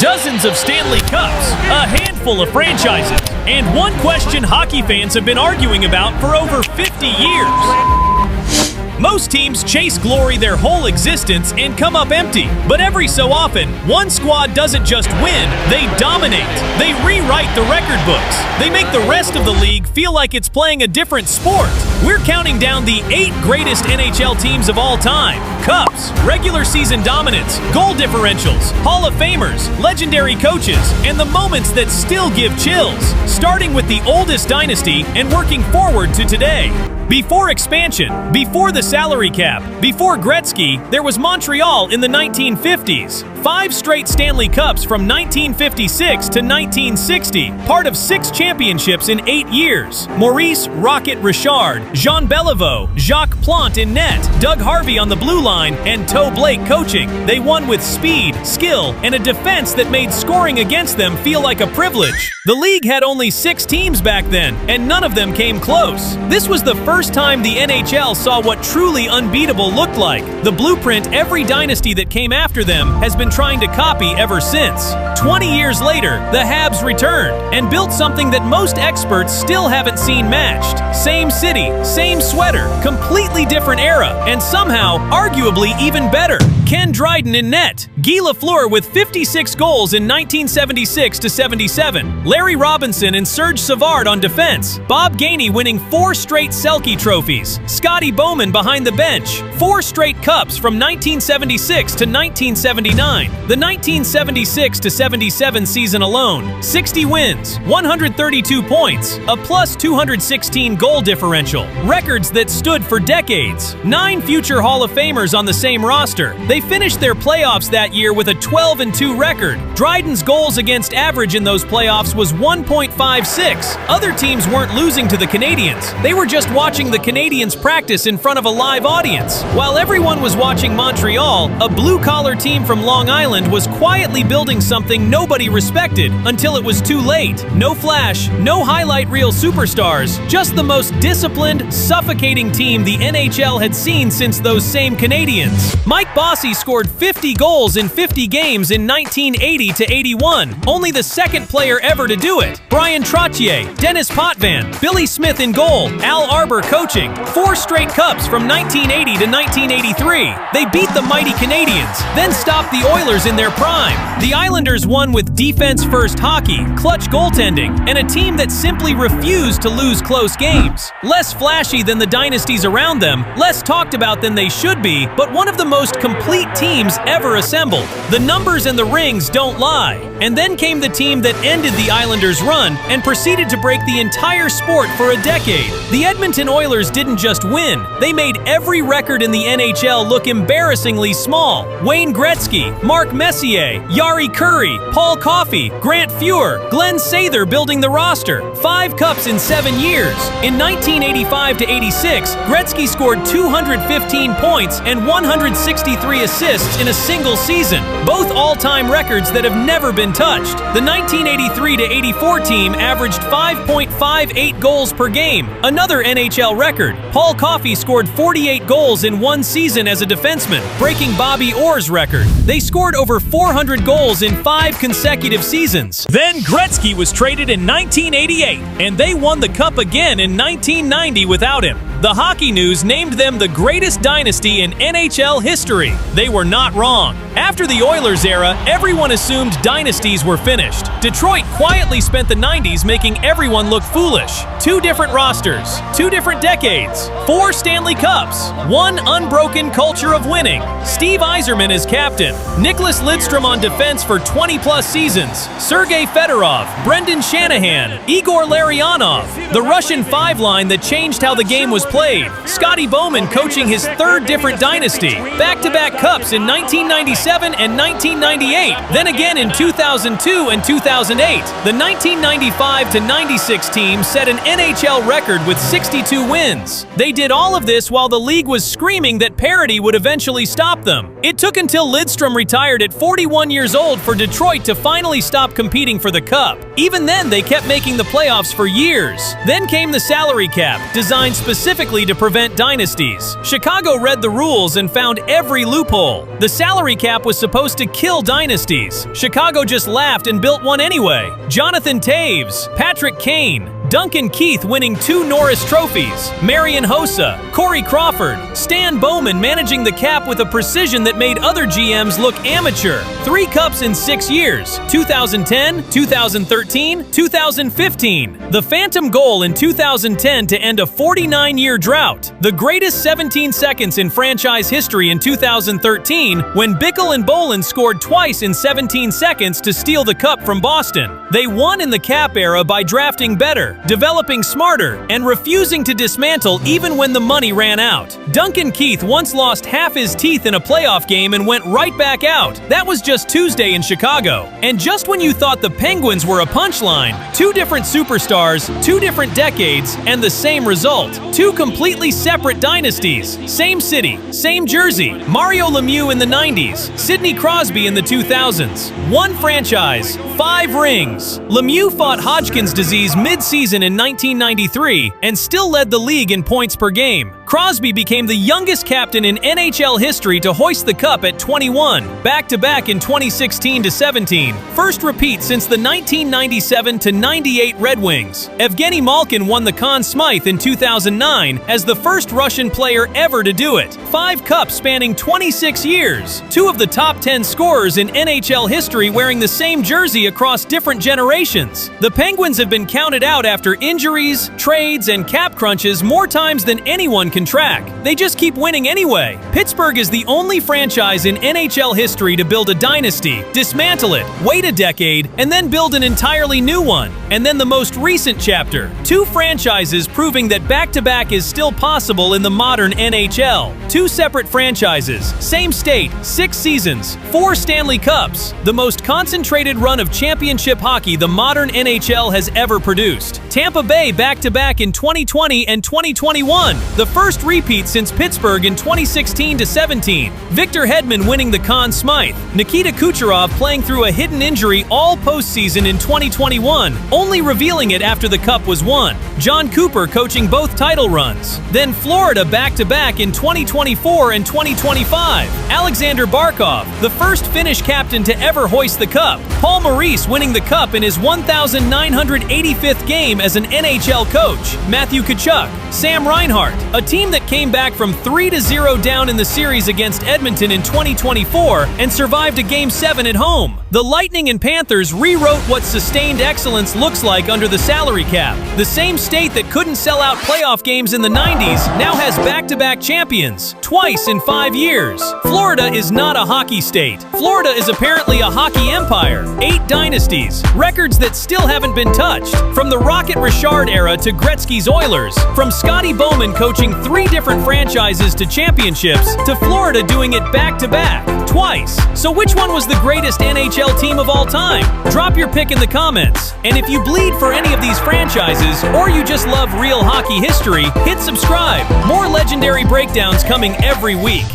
dozens of Stanley Cups, a handful of franchises, and one question hockey fans have been arguing about for over 50 years. Most teams chase glory their whole existence and come up empty. But every so often, one squad doesn't just win, they dominate. They rewrite the record books. They make the rest of the league feel like it's playing a different sport. We're counting down the 8 greatest NHL teams of all time. Cups, regular season dominance, goal differentials, Hall of Famers, legendary coaches, and the moments that still give chills. Starting with the oldest dynasty and working forward to today. Before expansion, before the salary cap, before Gretzky, there was Montreal in the 1950s. 5 straight Stanley Cups from 1956 to 1960, part of 6 championships in 8 years. Maurice "Rocket" Richard, Jean Beliveau, Jacques Plante in net, Doug Harvey on the blue line, and Toe Blake coaching. They won with speed, skill, and a defense that made scoring against them feel like a privilege. The league had only 6 teams back then, and none of them came close. This was the first time the NHL saw what truly unbeatable looked like. The blueprint every dynasty that came after them has been trying to copy ever since. 20 years later, the Habs returned and built something that most experts still haven't seen matched. Same city, same sweater, completely different era, and somehow, arguably even better. Ken Dryden in net, Guy Lafleur with 56 goals in 1976 to 77, Larry Robinson and Serge Savard on defense, Bob Gainey winning 4 straight Selke trophies, Scotty Bowman behind the bench, 4 straight cups from 1976 to 1979, the 1976 to 77 season alone, 60 wins, 132 points, a plus 216 goal differential, records that stood for decades, 9 future Hall of Famers on the same roster. They finished their playoffs that year with a 12-2 record. Dryden's goals against average in those playoffs was 1.56. Other teams weren't losing to the Canadiens. They were just watching the Canadiens practice in front of a live audience. While everyone was watching Montreal, a blue-collar team from Long Island was quietly building something nobody respected until it was too late. No flash, no highlight reel superstars, just the most disciplined, suffocating team the NHL had seen since those same Canadiens. Mike Bossy scored 50 goals in 50 games in 1980 to 81, only the second player ever to do it. Brian Trottier, Dennis Potvin, Billy Smith in goal, Al Arbor coaching, 4 straight cups from 1980 to 1983. They beat the mighty Canadiens, then stopped the Oilers in their prime. The Islanders won with defense-first hockey, clutch goaltending, and a team that simply refused to lose close games. Less flashy than the dynasties around them, less talked about than they should be, but one of the most complete teams ever assembled. The numbers and the rings don't lie. And then came the team that ended the Islanders' run and proceeded to break the entire sport for a decade. The Edmonton Oilers didn't just win, they made every record in the NHL look embarrassingly small. Wayne Gretzky, Mark Messier, Yari Curry, Paul Coffey, Grant Fuhr, Glenn Sather building the roster. 5 cups in 7 years. In 1985 to 86, Gretzky scored 215 points and 163 assists in a single season, both all-time records that have never been touched. The 1983 to 84 team averaged 5.58 goals per game, another NHL record. Paul Coffey scored 48 goals in 1 season as a defenseman, breaking Bobby Orr's record. They scored over 400 goals in 5 consecutive seasons. Then Gretzky was traded in 1988, and they won the Cup again in 1990 without him. The Hockey News named them the greatest dynasty in NHL history. They were not wrong. After the Oilers era, everyone assumed dynasties were finished. Detroit quietly spent the 90s making everyone look foolish. 2 different rosters, 2 different decades, 4 Stanley Cups, 1 unbroken culture of winning. Steve Yzerman as captain, Nicholas Lidstrom on defense for 20-plus seasons, Sergei Fedorov, Brendan Shanahan, Igor Larionov, the Russian 5-line that changed how the game was played, Scotty Bowman coaching his 3rd different dynasty, back-to-back cups in 1997 and 1998, then again in 2002 and 2008. The 1995 to 96 team set an NHL record with 62 wins. They did all of this while the league was screaming that parity would eventually stop them. It took until Lidstrom retired at 41 years old for Detroit to finally stop competing for the Cup. Even then, they kept making the playoffs for years. Then came the salary cap, designed specifically to prevent dynasties. Chicago read the rules and found every loophole. The salary cap was supposed to kill dynasties. Chicago just laughed and built one anyway. Jonathan Toews, Patrick Kane, Duncan Keith winning 2 Norris trophies, Marian Hossa, Corey Crawford, Stan Bowman managing the cap with a precision that made other GMs look amateur. 3 cups in 6 years, 2010, 2013, 2015. The phantom goal in 2010 to end a 49-year drought. The greatest 17 seconds in franchise history in 2013 when Bickell and Bolin scored twice in 17 seconds to steal the cup from Boston. They won in the cap era by drafting better, developing smarter, and refusing to dismantle even when the money ran out. Duncan Keith once lost half his teeth in a playoff game and went right back out. That was just Tuesday in Chicago. And just when you thought the Penguins were a punchline, 2 different superstars, 2 different decades, and the same result. 2 completely separate dynasties. Same city, same jersey. Mario Lemieux in the 90s, Sidney Crosby in the 2000s. 1 franchise, 5 rings. Lemieux fought Hodgkin's disease mid-season in 1993 and still led the league in points per game. Crosby became the youngest captain in NHL history to hoist the cup at 21, back-to-back in 2016-17. First repeat since the 1997-98 Red Wings. Evgeny Malkin won the Conn Smythe in 2009 as the first Russian player ever to do it. 5 cups spanning 26 years. 2 of the top 10 scorers in NHL history wearing the same jersey across different generations. The Penguins have been counted out after injuries, trades, and cap crunches more times than anyone can track. They just keep winning anyway. Pittsburgh is the only franchise in NHL history to build a dynasty, dismantle it, wait a decade, and then build an entirely new one. And then the most recent chapter. 2 franchises proving that back-to-back is still possible in the modern NHL. 2 separate franchises, same state, 6 seasons, 4 Stanley Cups. The most concentrated run of championship hockey the modern NHL has ever produced. Tampa Bay back-to-back in 2020 and 2021. The first repeat since Pittsburgh in 2016-17. Victor Hedman winning the Conn Smythe. Nikita Kucherov playing through a hidden injury all postseason in 2021, only revealing it after the cup was won. John Cooper coaching both title runs. Then Florida back-to-back in 2024 and 2025. Alexander Barkov, the first Finnish captain to ever hoist the cup. Paul Maurice winning the cup in his 1,985th game as an NHL coach. Matthew Tkachuk, Sam Reinhart, a team that came back from 3-0 down in the series against Edmonton in 2024 and survived a Game 7 at home. The Lightning and Panthers rewrote what sustained excellence looks like under the salary cap. The same state that couldn't sell out playoff games in the 90s now has back-to-back champions, twice in 5 years. Florida is not a hockey state. Florida is apparently a hockey empire. 8 dynasties, records that still haven't been touched. From the Rocket Richard era to Gretzky's Oilers, from Scotty Bowman coaching 3 different franchises to championships, to Florida doing it back-to-back, twice. So which one was the greatest NHL team of all time? Drop your pick in the comments. And if you bleed for any of these franchises, or you just love real hockey history, hit subscribe. More legendary breakdowns coming every week.